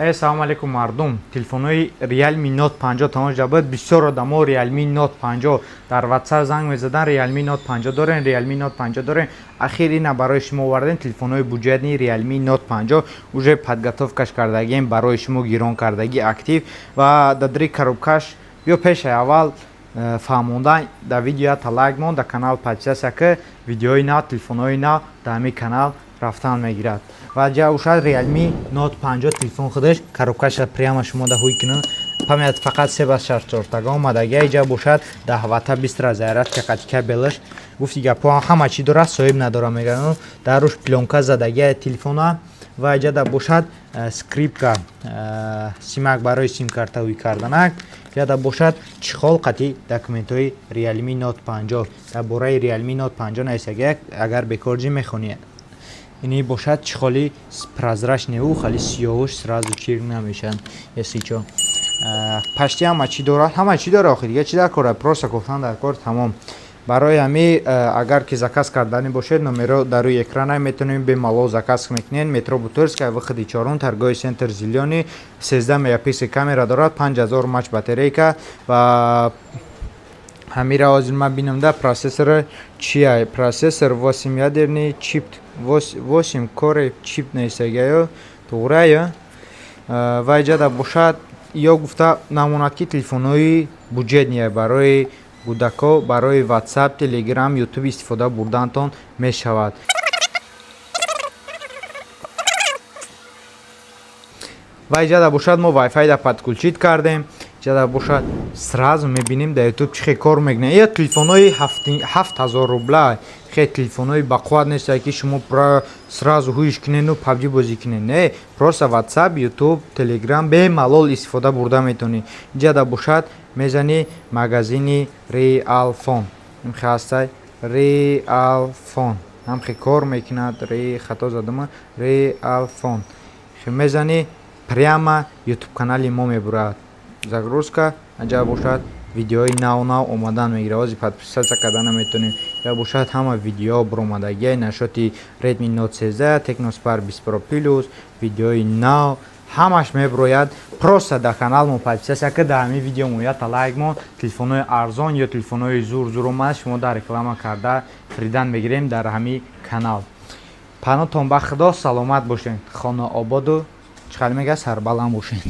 Салому алейкум мардум. Телефонои Realme Note 50 тамоша буд. Бисёр одамо Realme Note 50 дар WhatsApp занг мезадан. Realme Note 50 дорем, Realme Note 50 дорем. Ахир ина барои шумо овардем телефонои буҷетни Realme Note 50. Уже подготовкаш кардагием барои шумо гирон кардаги актив ва дадри коробкаш ё пеши аввал фаҳмондан да видео та лайк мон да канал подписаться ки видеои нав телефонои нав да ҳамин канал рафтан мегирад. Ва ҷа ушад Realme Note 50 телефон худаш коробкаша прямо шумо да ҳуй кунӯ. Памят фақат 3/4 тага омадаги ҷа бошад да ҳавата 20 зарядка катика белаш. Гуфти гапо ҳама чӣ дорад, соҳиб надора мегану. Даруш плёнка задаги телефона ва ҷа да бошад скрипка симак барои сим-карта ҳуй карданак. Ҷа да бошад чихол қати документҳои Realme Note 50. Дар бораи Realme Note 50 нависагиак агар бекорҷӣ мехонӣ. Ини бошад чихоли прозрачнеу хали сиёҳуш сразу чирк намешан. Если чё. Пашти ҳама чӣ дорад? Ҳама чӣ дорад охир дига чӣ дар кора? Просто гуфтан дар кор тамом. Барои ҳами агар ки заказ кардани бошед, номеро дар рӯи экрана метавонем бемалол заказ мекунед. Метро Бутырская, выходи 4, торговый центр Зелёный, 13 мегапиксел камера дорад, 5000 мАч батарейка ва ҳамира ҳозир ман бинам да процессор чия? Процессор 8-ядерный чип 8 коре чип несагая туграя. Ва ҷада бошад ё гуфта намонад ки телефонои буҷетния барои кӯдако барои WhatsApp, Telegram, YouTube истифода бурдантон мешавад. Ва ҷада бошад мо Wi-Fi да подключит кардем. Ҷада бошад сразу мебинем да YouTube чӣ кор мекунад. Ё телефонои 7000 рубла хе телефонои бақувват неста ки шумо сразу ҳуиш кунеду PUBG бозӣ кунед. Не, просто WhatsApp, YouTube, Telegram бемалол истифода бурда метавонӣ. Ҷада бошад мезани магазини Real Phone. Ин хастай Real Phone. Ҳам хе кор мекунад. Хато задама Real Phone. Хе мезани прямо YouTube канали мо мебурад. Загрузка, аҷа бошад видеои нав омадан мегира. Ҳозир подписаться карда наметавонем. Я бошад ҳама видео буромадагиаи нашоти Redmi Note 13, Tecnospark 20 Pro Plus, видеои нав ҳамаш мебурояд. Просто да канал мо подписаться ки да ҳамин видео моята лайк мон телефонои арзон ё телефонои зур омад шумо да реклама карда фридан мегирем дар ҳамин канал. Панотон ба худо саломат бошед. Хона ободу чиқар мега сарбаланд бошед.